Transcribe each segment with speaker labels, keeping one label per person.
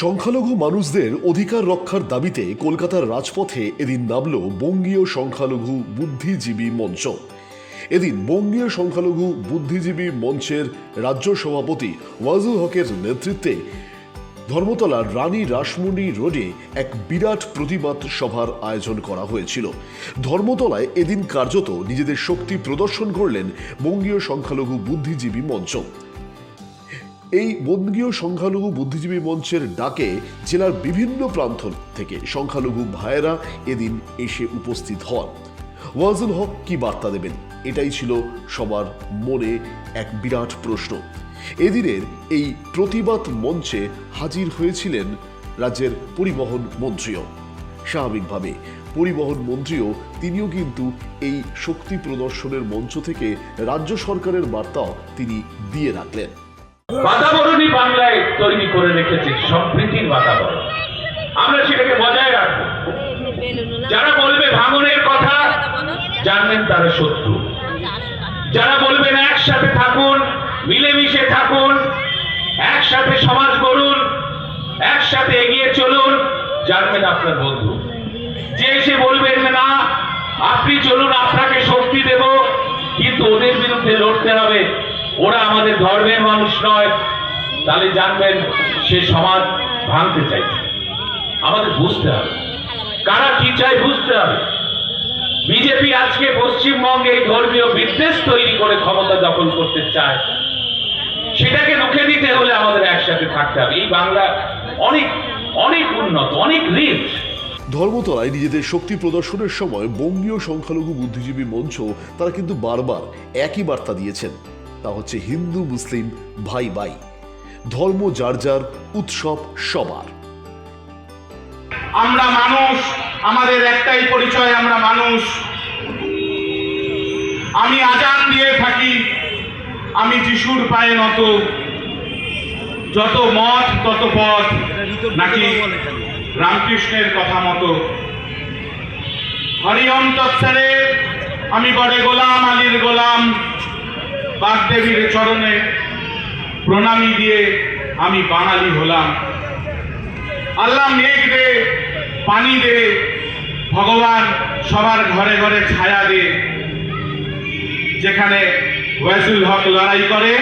Speaker 1: সংখ্যালঘু মানুষদের অধিকার রক্ষার দাবিতে কলকাতার রাজপথে এদিন নামল বঙ্গীয় সংখ্যালঘু বুদ্ধিজীবী মঞ্চ। এদিন বঙ্গীয় সংখ্যালঘু বুদ্ধিজীবী মঞ্চের রাজ্য সভাপতি ওয়াজুল হকের নেতৃত্বে ধর্মতলার রানী রাসমণি রোডে এক বিরাট প্রতিবাদ সভার আয়োজন করা হয়েছিল। ধর্মতলায় এদিন কার্যত নিজেদের শক্তি প্রদর্শন করলেন বঙ্গীয় সংখ্যালঘু বুদ্ধিজীবী মঞ্চ। এই বঙ্গীয় সংখ্যালঘু বুদ্ধিজীবী মঞ্চের ডাকে জেলার বিভিন্ন প্রান্ত থেকে সংখ্যালঘু ভাইয়েরা এদিন এসে উপস্থিত হন। ওয়াজুল হক কি বার্তা দেবেন, এটাই ছিল সবার মনে এক বিরাট প্রশ্ন। এদিনের এই প্রতিবাদ মঞ্চে হাজির হয়েছিলেন রাজ্যের পরিবহন মন্ত্রীও। স্বাভাবিকভাবে পরিবহন মন্ত্রীও তিনিও কিন্তু এই শক্তি প্রদর্শনের মঞ্চ থেকে রাজ্য সরকারের বার্তাও তিনি দিয়ে রাখলেন।
Speaker 2: বাতাবরণই বাংলায় তৈরি করে রেখেছে সম্প্রীতির বাতাবরণ, আমরা সেটাকে বজায় রাখবো। যারা বলবে ভাঙনের কথা জানবেন তারা শত্রু, যারা বলবেন একসাথে থাকুন, মিলেমিশে থাকুন, একসাথে সমাজ গড়ুন, একসাথে এগিয়ে চলুন, জানবেন আপনার বন্ধু। যে এসে বলবেন না আপনি চলুন আপনাকে শক্তি দেব, কিন্তু ওদের বিরুদ্ধে লড়তে হবে, ওরা আমাদের ধর্মের মানুষ নয়, তাহলে জানবেন সে সমাজ ভাঙতে চাইছে। আমাদের বুঝতে হবে কারা কি চায়, বুঝতে হবে। বিজেপি আজকে পশ্চিমবঙ্গে ধর্মীয় বিদ্বেষ তৈরি করে ক্ষমতা দখল করতে চায়, সেটাকে রুখে দিতে হলে আমাদের একসাথে থাকতে হবে। এই বাংলা অনেক অনেক উন্নত, অনেক রিচ।
Speaker 1: ধর্মতলায় নিজেদের শক্তি প্রদর্শনের সময় বঙ্গীয় সংখ্যালঘু বুদ্ধিজীবী মঞ্চ তারা কিন্তু বারবার একই বার্তা দিয়েছেন, তা হচ্ছে হিন্দু মুসলিম ভাই ভাই, ধর্ম যার যার, উৎসব সবার।
Speaker 3: আমরা মানুষ, আমাদের একটাই পরিচয়, আমরা মানুষ। আমি আজান দিয়ে থাকি, আমি যিশুর পায়ে নত, যত মত তত পথ, নাকি রামকৃষ্ণের কথা মতো। হরিওম তৎসরে, আমি বড়ে গোলাম আলীর গোলাম, বাগদেবীর চরণে প্রণামী দিয়ে আমি বাঙালি হলাম। আল্লাহ মেঘ দে, পানি দে, ভগবান সবার ঘরে ঘরে ছায়া দে। যেখানে ওয়াজুল হক লড়াই করে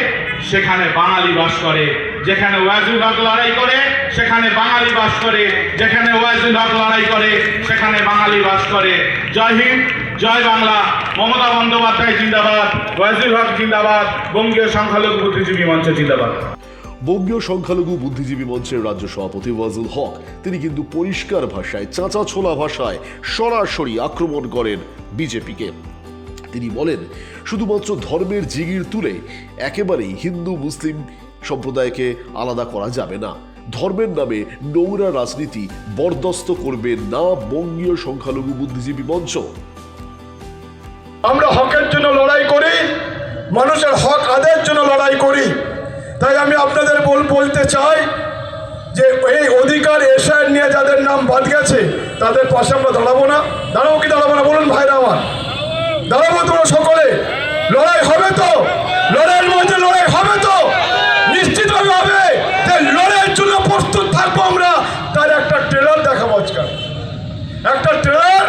Speaker 3: সেখানে বাঙালি বাস করে, যেখানে ওয়াজুল হক লড়াই করে সেখানে বাঙালি বাস করে, যেখানে ওয়াজুল হক লড়াই করে সেখানে বাঙালি বাস করে। জয় হিন্দ, জয় বাংলা। মমতা বন্দ্যোপাধ্যায় জিন্দাবাদ, ওয়াজুল হক জিন্দাবাদ, বঙ্গীয় সংখ্যালঘু বুদ্ধিজীবী মঞ্চ জিন্দাবাদ।
Speaker 1: বঙ্গীয় সংখ্যালঘু বুদ্ধিজীবী মঞ্চের রাজ্য সভাপতি ওয়াজুল হক তিনি কিন্তু পরিষ্কার ভাষায়, চাঁচা ছোলা ভাষায় সরাসরি আক্রমণ করেন বিজেপিকে। তিনি বলেন শুধুমাত্র ধর্মের জিগির তুলে একেবারেই হিন্দু মুসলিম সম্প্রদায়কে আলাদা করা যাবে না। ধর্মের নামে নোংরা রাজনীতি বরদাস্ত করবে না বঙ্গীয় সংখ্যালঘু বুদ্ধিজীবী মঞ্চ।
Speaker 4: আমরা হকের জন্য লড়াই করি, মানুষের হক আদায়ের জন্য লড়াই করি। তাই আমি আপনাদের বলতে চাই যে এই অধিকার এসআইআর নিয়ে যাদের নাম বাদ গেছে তাদের পাশে আমরা দাঁড়াবো না। দাঁড়াবো কি দাঁড়াবো না বলুন ভাইরা আমার? দাঁড়াবো তোমরা সকলে? লড়াই হবে তো? লড়াইয়ের মধ্যে লড়াই হবে তো? নিশ্চিতভাবে হবে। তাই লড়াইয়ের জন্য প্রস্তুত থাকবো আমরা। তার একটা ট্রেলার দেখাবো আজকে, একটা ট্রেলার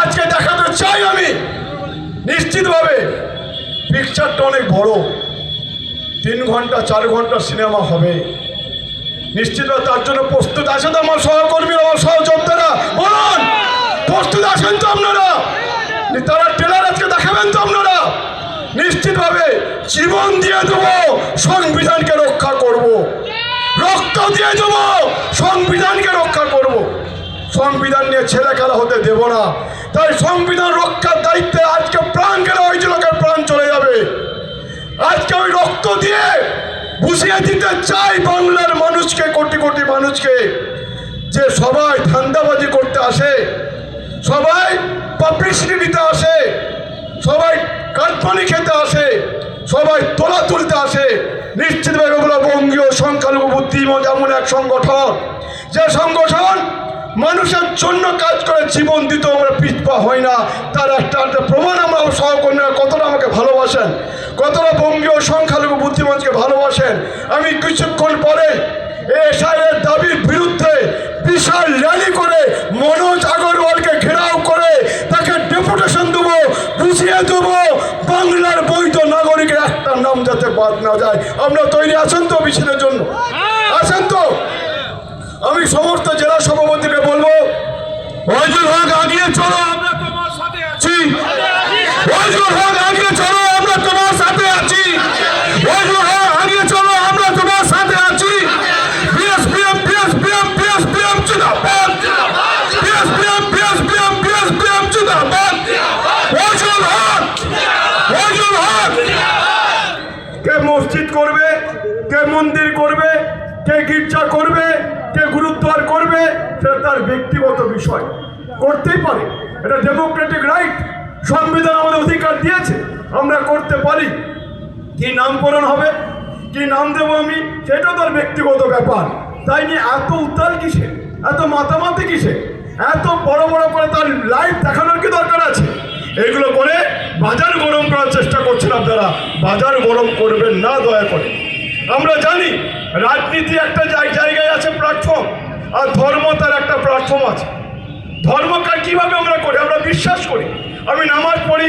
Speaker 4: আজকে দেখাতে চাই আমি নিশ্চিতভাবে। পিকচারটা অনেক বড়, 3 ঘন্টা 4 ঘন্টা সিনেমা হবে নিশ্চিতভাবে। তার জন্য প্রস্তুত আছেন তো আমার সহকর্মীরা, আমার সহযোদ্ধারা? বলুন প্রস্তুত আছেন তো আপনারা? তারা ট্রেলার আজকে দেখাবেন তো আপনারা? নিশ্চিতভাবে জীবন দিয়ে দেবো, সংবিধানকে রক্ষা করব, রক্ত দিয়ে দেবো, সংবিধানকে রক্ষা করব। সংবিধান নিয়ে ছেলে খেলা হতে দেব না। তাই সংবিধান রক্ষার দায়িত্বে আজকে প্রাণ গেলে ওই লোকের প্রাণ চলে যাবে। আজকে ওই রক্ত দিয়ে বুঝিয়ে দিতে চাই বাংলার মানুষকে, কোটি কোটি মানুষকে, যে সবাই ধান্দাবাজি করতে আসে, সবাই পাবলিসিটি নিতে আসে, সবাই কাটমানি খেতে আসে, সবাই তোলা তুলতে আসে। নিশ্চিতভাবে ওগুলো বঙ্গীয় সংখ্যালঘু বুদ্ধিজীবী এমন এক সংগঠন, যে সংগঠন মানুষের জন্য কাজ করে জীবন দিতে আমরা পিছপা হই না। তার একটা প্রমাণ আমরা সহকর্মীরা কতটা আমাকে ভালোবাসেন, কতটা বঙ্গীয় সংখ্যালঘু বুদ্ধিমঞ্চকে ভালোবাসেন। আমি কিছুক্ষণ পরে এসআইয়ের দাবির বিরুদ্ধে বিশাল র্যালি করে মনোজ আগরওয়ালকে ঘেরাও করে তাকে ডেপুটেশন দেবো, বুঝিয়ে দেবো বাংলার বৈধ নাগরিকের একটা নাম যাতে বাদ না যায়। আমরা তৈরি আছেন তো মিছিলের জন্য? আছেন তো? আমি সমস্ত জেলা সভাপতিকে বলবো, ওয়াজুল হক আগিয়ে চলো, আমরা তোমার সাথে আছি। ওয়াজুল হক আগিয়ে চলো, আমরা তোমার সাথে আছি। ওয়াজুল হক আগিয়ে চলো, আমরা তোমার সাথে আছি। বিএসপিএম বিএসপিএম বিএসপিএম জিন্দাবাদ, বিএসপিএম বিএসপিএম বিএসপিএম জিন্দাবাদ। ওয়াজুল হক, ওয়াজুল হক। কে মসজিদ করবে, কে মন্দির করবে, কে গির্জা করবে, কে গুরুদ্বার করবে, সেটা তার ব্যক্তিগত বিষয়, করতেই পারে, এটা ডেমোক্রেটিক রাইট, সংবিধান আমাদের অধিকার দিয়েছে, আমরা করতে পারি। কি নামকরণ হবে, কি নাম দেবো আমি, সেটা তার ব্যক্তিগত ব্যাপার। তাই নিয়ে এত উত্তাল কিসে, এত মাতামাতি কিসে, এত বড় বড় করে তার লাইভ দেখানোর কি দরকার আছে? এগুলো করে বাজার গরম করার চেষ্টা করছেন আপনারা। বাজার গরম করবেন না দয়া করে। আমরা জানি রাজনীতি একটা জায়গায় আছে প্ল্যাটফর্ম, আর ধর্ম তার একটা প্ল্যাটফর্ম আছে। ধর্মকে কিভাবে আমরা করি? আমরা বিশ্বাস করি, আমি নামাজ পড়ি,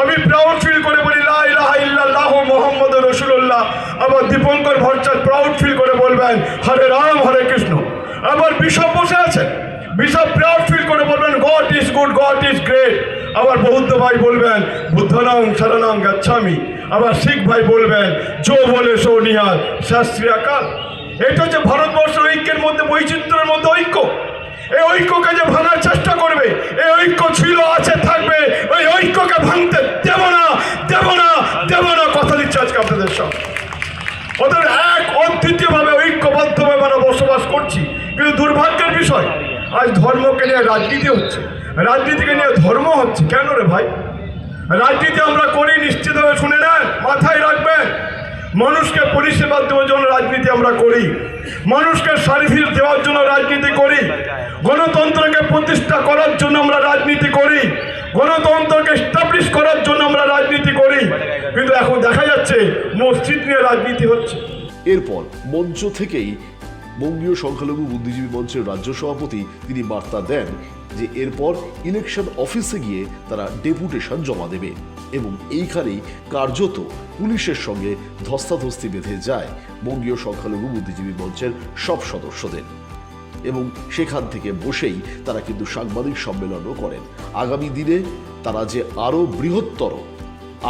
Speaker 4: আমি প্রাউড ফিল করে বলি লা ইলাহা ইল্লাল্লাহু মুহাম্মাদুর রাসূলুল্লাহ। আবার দীপঙ্কর ভট্টাচার্য প্রাউড ফিল করে বলবেন হরে রাম হরে কৃষ্ণ। আবার বিশপ বসে আছেন, বিশপ প্রাউড ফিল করে বলবেন god is good, god is great. আবার বৌদ্ধ ভাই বলবেন বুদ্ধনাং শরণাং গচ্ছামি। আবার শিখ ভাই বলবেন জো বলে সো নিহার, শাস্ত্রী আকাল। এটা হচ্ছে ভারতবর্ষের ঐক্যের মধ্যে, বৈচিত্র্যের মধ্যে ঐক্য। এই ঐক্যকে যে ভাঙার চেষ্টা করবে, এই ঐক্য ছিল, আছে, থাকবে, ওই ঐক্যকে ভাঙতে দেব না, দেব না, দেব না, কথা দিচ্ছে আজকে আপনাদের সব। ওদের এক অদ্বিতীয়ভাবে ঐক্যবদ্ধভাবে আমরা বসবাস করছি। কিন্তু দুর্ভাগ্যের বিষয়, আজ ধর্মকে নিয়ে রাজনীতি হচ্ছে, রাজনীতিকে নিয়ে ধর্ম হচ্ছে। কেন রে ভাই? রাজনীতি আমরা করি নিশ্চিতভাবে, শুনে নেন, মাথায় রাখবেন, মানুষকে পরিষেবা দেওয়ার জন্য রাজনীতি আমরা করি, মানুষকে সার্ভিস দেওয়ার জন্য রাজনীতি করি, গণতন্ত্রকে প্রতিষ্ঠা করার জন্য আমরা রাজনীতি করি, গণতন্ত্রকে স্টাবলিশ করার জন্য আমরা রাজনীতি করি। কিন্তু এখন দেখা যাচ্ছে মসজিদ নিয়ে রাজনীতি হচ্ছে।
Speaker 1: এরপর মঞ্চ থেকেই বঙ্গীয় সংখ্যালঘু বুদ্ধিজীবী মঞ্চের রাজ্য সভাপতি তিনি বার্তা দেন যে এরপর ইলেকশন অফিসে গিয়ে তারা ডেপুটেশন জমা দেবে, এবং এইখানেই কার্যত পুলিশের সঙ্গে ধস্তাধস্তি বেঁধে যায় বঙ্গীয় সংখ্যালঘু বুদ্ধিজীবী মঞ্চের সব সদস্যদের, এবং সেখান থেকে বসেই তারা কিন্তু সাংবাদিক সম্মেলনও করেন। আগামী দিনে তারা যে আরও বৃহত্তর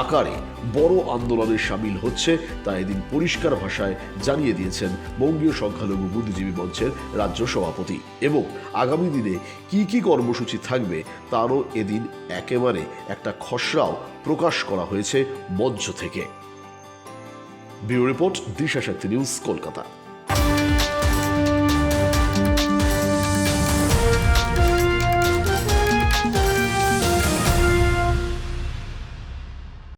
Speaker 1: আকারে বড় আন্দোলনে সামিল হচ্ছে তা এদিন পরিষ্কার ভাষায় জানিয়ে দিয়েছেন বঙ্গীয় সংখ্যালঘু বুদ্ধিজীবী মঞ্চের রাজ্য সভাপতি, এবং আগামী দিনে কি কি কর্মসূচি থাকবে তারও এদিন একেবারে একটা খসড়াও প্রকাশ করা হয়েছে মঞ্চ থেকে। ব্যুরো রিপোর্ট, দিশা শক্তি নিউজ, কলকাতা।